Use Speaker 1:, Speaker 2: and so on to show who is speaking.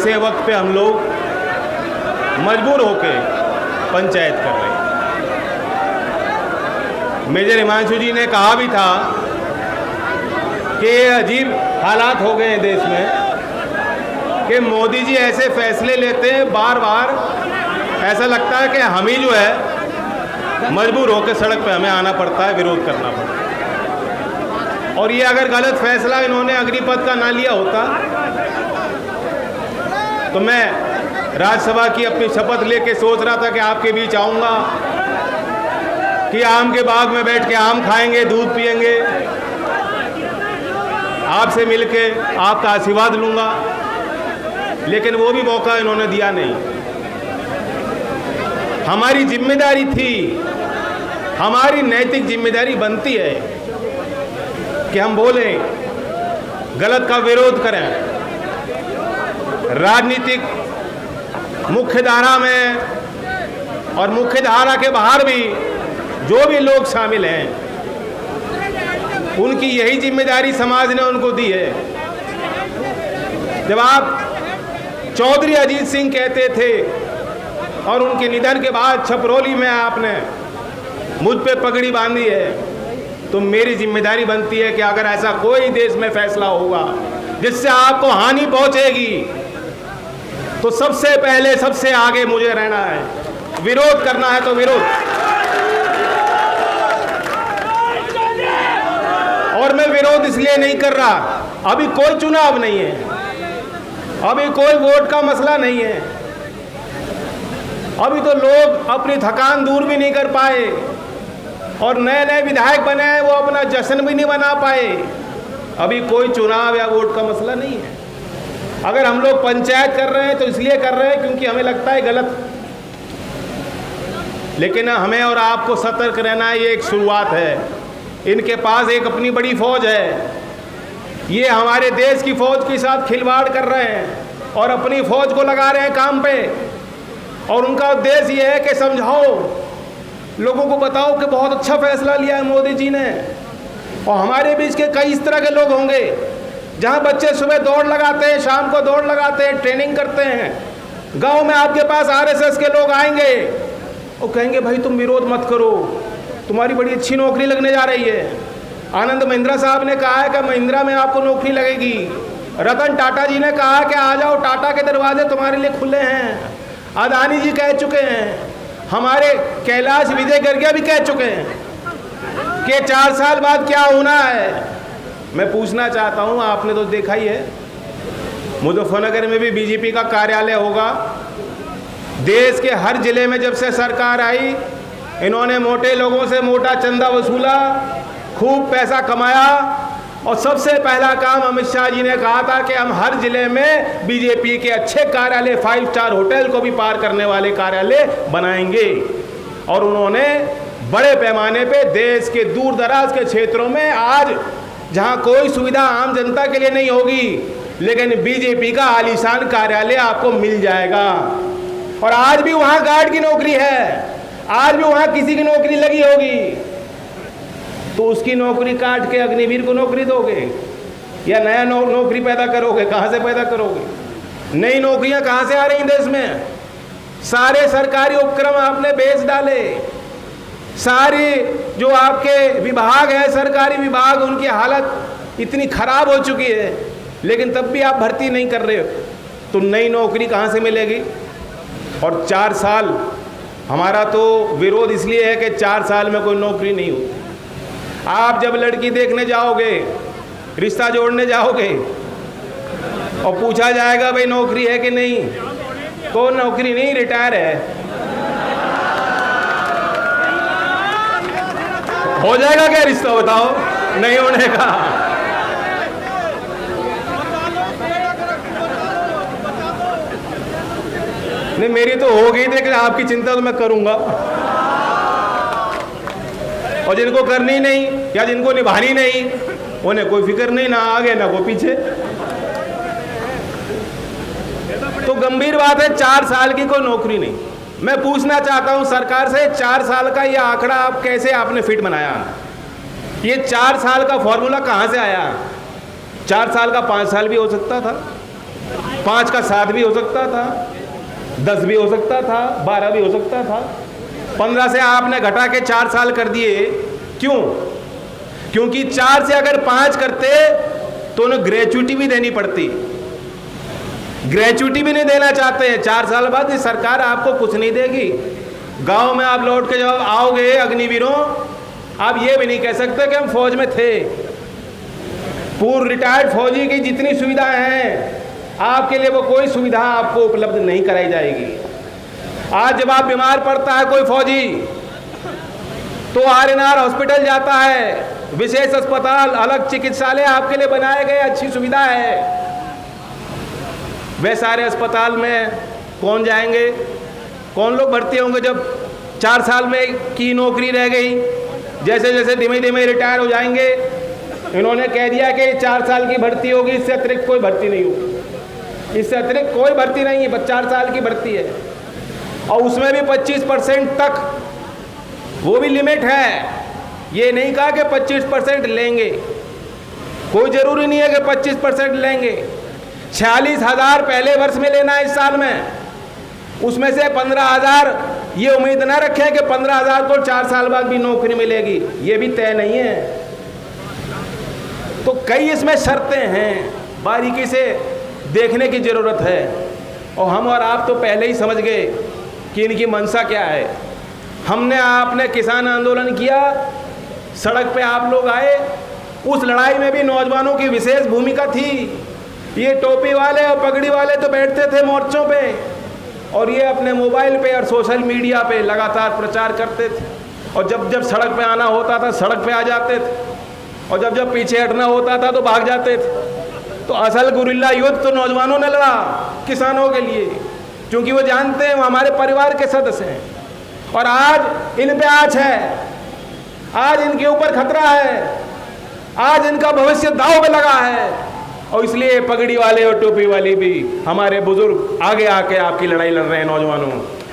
Speaker 1: ऐसे वक्त पे हम लोग मजबूर होके पंचायत कर रहे हैं। मेजर हिमांशु जी ने कहा भी था कि ये अजीब हालात हो गए हैं देश में कि मोदी जी ऐसे फैसले लेते हैं बार बार, ऐसा लगता है कि हम ही जो है मजबूर होकर सड़क पे हमें आना पड़ता है, विरोध करना पड़ता है। और ये अगर गलत फैसला इन्होंने अग्निपथ का ना लिया होता तो मैं राज्यसभा की अपनी शपथ लेके सोच रहा था कि आपके बीच आऊँगा, कि आम के बाग में बैठ के आम खाएंगे, दूध पिएंगे, आपसे मिलके आपका आशीर्वाद लूँगा, लेकिन वो भी मौका इन्होंने दिया नहीं। हमारी जिम्मेदारी थी, हमारी नैतिक जिम्मेदारी बनती है कि हम बोलें, गलत का विरोध करें। राजनीतिक मुख्य धारा में और मुख्य धारा के बाहर भी जो भी लोग शामिल हैं, उनकी यही जिम्मेदारी समाज ने उनको दी है। जब आप चौधरी अजीत सिंह कहते थे और उनके निधन के बाद छपरौली में आपने मुझ पे पगड़ी बांधी है, तो मेरी जिम्मेदारी बनती है कि अगर ऐसा कोई देश में फैसला होगा जिससे आपको हानि पहुंचेगी, तो सबसे पहले सबसे आगे मुझे रहना है। विरोध करना है तो विरोध। और मैं विरोध इसलिए नहीं कर रहा, अभी कोई चुनाव नहीं है, अभी कोई वोट का मसला नहीं है, अभी तो लोग अपनी थकान दूर भी नहीं कर पाए और नए नए विधायक बने हैं, वो अपना जश्न भी नहीं मना पाए। अभी कोई चुनाव या वोट का मसला नहीं है। अगर हम लोग पंचायत कर रहे हैं तो इसलिए कर रहे हैं क्योंकि हमें लगता है गलत, लेकिन हमें और आपको सतर्क रहना है। ये एक शुरुआत है। इनके पास एक अपनी बड़ी फौज है, ये हमारे देश की फौज के साथ खिलवाड़ कर रहे हैं और अपनी फौज को लगा रहे हैं काम पे। और उनका उद्देश्य ये है कि समझाओ, लोगों को बताओ कि बहुत अच्छा फैसला लिया है मोदी जी ने। और हमारे बीच के कई इस तरह के लोग होंगे जहां बच्चे सुबह दौड़ लगाते हैं, शाम को दौड़ लगाते हैं, ट्रेनिंग करते हैं। गांव में आपके पास आरएसएस के लोग आएंगे और कहेंगे भाई तुम विरोध मत करो, तुम्हारी बड़ी अच्छी नौकरी लगने जा रही है। आनंद महिंद्रा साहब ने कहा है कि महिंद्रा में आपको नौकरी लगेगी। रतन टाटा जी ने कहा है कि आ जाओ, टाटा के दरवाजे तुम्हारे लिए खुले हैं। अदानी जी कह चुके हैं, हमारे कैलाश विजय गर्गिया भी कह चुके हैं कि 4 साल बाद क्या होना है। मैं पूछना चाहता हूं, आपने तो देखा ही है, मुजफ्फरनगर में भी बीजेपी का कार्यालय होगा। देश के हर जिले में जब से सरकार आई, इन्होंने मोटे लोगों से मोटा चंदा वसूला, खूब पैसा कमाया और सबसे पहला काम अमित शाह जी ने कहा था कि हम हर जिले में बीजेपी के अच्छे कार्यालय, 5 स्टार होटल को भी पार करने वाले कार्यालय बनाएंगे। और उन्होंने बड़े पैमाने पे देश के दूर दराज के क्षेत्रों में, आज जहां कोई सुविधा आम जनता के लिए नहीं होगी, लेकिन बीजेपी का आलीशान कार्यालय आपको मिल जाएगा। और आज भी वहां गार्ड की नौकरी है, आज भी वहां किसी की नौकरी लगी होगी, तो उसकी नौकरी काट के अग्निवीर को नौकरी दोगे या नया नौकरी पैदा करोगे? कहां से पैदा करोगे? नई नौकरियां कहां से आ रही देश में? सारे सरकारी उपक्रम आपने बेच डाले, सारी जो आपके विभाग है, सरकारी विभाग, उनकी हालत इतनी खराब हो चुकी है, लेकिन तब भी आप भर्ती नहीं कर रहे हो, तो नई नौकरी कहां से मिलेगी? और 4 साल हमारा तो विरोध इसलिए है कि 4 साल में कोई नौकरी नहीं होती। आप जब लड़की देखने जाओगे, रिश्ता जोड़ने जाओगे और पूछा जाएगा भाई नौकरी है कि नहीं, तो नौकरी नहीं, रिटायर है, हो जाएगा क्या रिश्ता? बताओ, नहीं होने का। नहीं, मेरी तो हो गई, लेकिन आपकी चिंता तो मैं करूंगा। और जिनको करनी नहीं या जिनको निभानी नहीं, उन्हें कोई फिक्र नहीं, ना आगे ना कोई पीछे। तो गंभीर बात है, 4 साल की कोई नौकरी नहीं। मैं पूछना चाहता हूं सरकार से, 4 साल का ये आंकड़ा आप कैसे आपने फिट बनाया? ये 4 साल का फॉर्मूला कहां से आया? 4 साल का 5 साल भी हो सकता था, 5 का 7 भी हो सकता था, 10 भी हो सकता था, 12 भी हो सकता था। 15 से आपने घटा के 4 साल कर दिए। क्यों? क्योंकि 4 से अगर 5 करते तो उन्हें ग्रेच्युटी भी देनी पड़ती। ग्रेच्युटी भी नहीं देना चाहते हैं। 4 साल बाद ये सरकार आपको कुछ नहीं देगी। गांव में आप लौट के जब आओगे अग्निवीरों, आप ये भी नहीं कह सकते कि हम फौज में थे। पूर्व रिटायर्ड फौजी की जितनी सुविधाएं हैं, आपके लिए वो कोई सुविधा आपको उपलब्ध नहीं कराई जाएगी। आज जब आप बीमार पड़ता है कोई फौजी, तो आर.एन.आर. हॉस्पिटल जाता है, विशेष अस्पताल, अलग चिकित्सालय आपके लिए बनाए गए, अच्छी सुविधा है। वे सारे अस्पताल में कौन जाएंगे? कौन लोग भर्ती होंगे जब 4 साल में की नौकरी रह गई? जैसे जैसे धीमे धीमे रिटायर हो जाएंगे। इन्होंने कह दिया कि 4 साल की भर्ती होगी, इससे अतिरिक्त कोई भर्ती नहीं होगी। इससे अतिरिक्त कोई भर्ती नहीं है, बस 4 साल की भर्ती है। और उसमें भी 25% तक, वो भी लिमिट है। ये नहीं कहा कि 25% लेंगे, कोई ज़रूरी नहीं है कि 25% लेंगे। 46,000 पहले वर्ष में लेना है इस साल में, उसमें से 15,000 ये उम्मीद ना रखें कि 15,000 को 4 साल बाद भी नौकरी मिलेगी, ये भी तय नहीं है। तो कई इसमें शर्तें हैं, बारीकी से देखने की ज़रूरत है। और हम और आप तो पहले ही समझ गए कि इनकी मंशा क्या है। हमने आपने किसान आंदोलन किया, सड़क पे आप लोग आए, उस लड़ाई में भी नौजवानों की विशेष भूमिका थी। ये टोपी वाले और पगड़ी वाले तो बैठते थे मोर्चों पे, और ये अपने मोबाइल पे और सोशल मीडिया पे लगातार प्रचार करते थे। और जब जब सड़क पे आना होता था सड़क पे आ जाते थे, और जब जब पीछे हटना होता था तो भाग जाते थे। तो असल गुरिल्ला युद्ध तो नौजवानों ने लड़ा किसानों के लिए, क्योंकि वो जानते हैं वो हमारे परिवार के सदस्य हैं। और आज इन पे आँच है, आज इनके ऊपर खतरा है, आज इनका भविष्य दांव पे लगा है। और इसलिए पगड़ी वाले और टोपी वाले भी हमारे बुजुर्ग आगे आके आपकी लड़ाई लड़ रहे हैं नौजवानों।